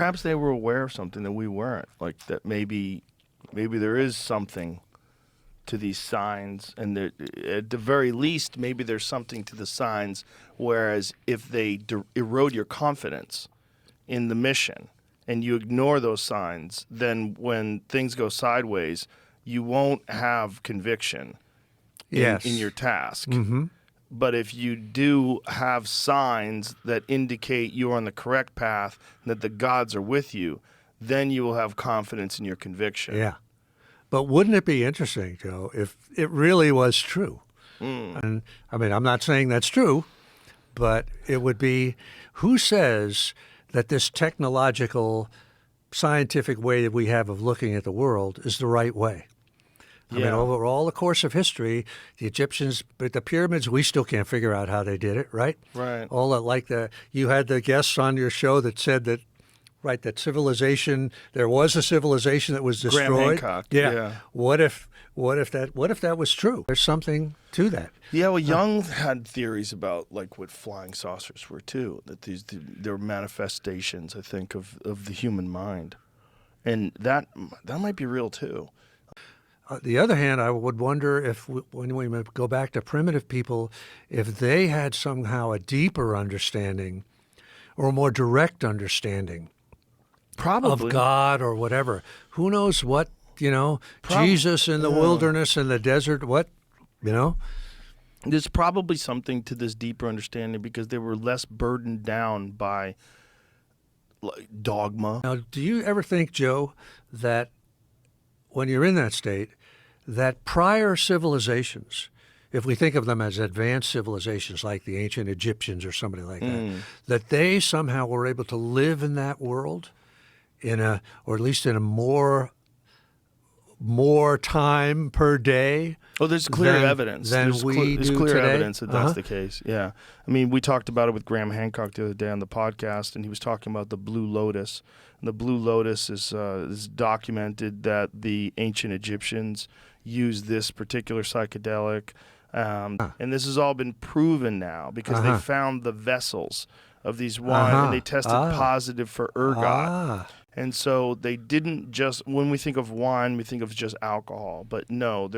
perhaps they were aware of something that we weren't. Like that maybe there is something to these signs, and at the very least, maybe there's something to the signs. Whereas if they erode your confidence in the mission and you ignore those signs, then when things go sideways, you won't have conviction in your task. Mm-hmm. But if you do have signs that indicate you're on the correct path, that the gods are with you, then you will have confidence in your conviction. Yeah. But wouldn't it be interesting, Joe, if it really was true? And I mean, I'm not saying that's true, but it would be, who says that this technological, scientific way that we have of looking at the world is the right way? I mean, over all the course of history, the Egyptians, but the pyramids, we still can't figure out how they did it, right? Right. All that, you had the guests on your show that said that, right, that civilization, there was a civilization that was destroyed. Graham Hancock. Yeah. What if that was true? There's something to that. Yeah, well, Jung had theories about like what flying saucers were too. That they're manifestations, I think, of the human mind, and that might be real too. On the other hand, I would wonder if, when we go back to primitive people, if they had somehow a deeper understanding or a more direct understanding Probably. of God or whatever. Who knows what, Jesus in the wilderness, in the desert, what, There's probably something to this deeper understanding because they were less burdened down by like, dogma. Now, do you ever think, Joe, that when you're in that state, that prior civilizations, if we think of them as advanced civilizations like the ancient Egyptians or somebody like that they somehow were able to live in that world or at least in a more time per day? Oh, there's clear evidence. There's clear today? Evidence that that's the case. Yeah. I mean, we talked about it with Graham Hancock the other day on the podcast, and he was talking about the Blue Lotus. And the Blue Lotus is documented that the ancient Egyptians used this particular psychedelic. And this has all been proven now because they found the vessels of these wine and they tested positive for ergot. And so they didn't just, when we think of wine, we think of just alcohol. But no,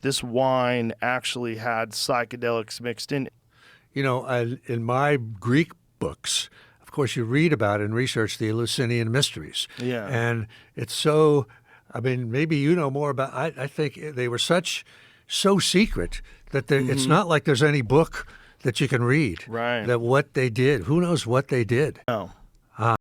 this wine actually had psychedelics mixed in it. In my Greek books, of course, you read about and research the Eleusinian mysteries. Yeah. And it's so, I mean, maybe you know more about, I think they were so secret that it's not like there's any book that you can read. Right. That what they did, who knows what they did. No.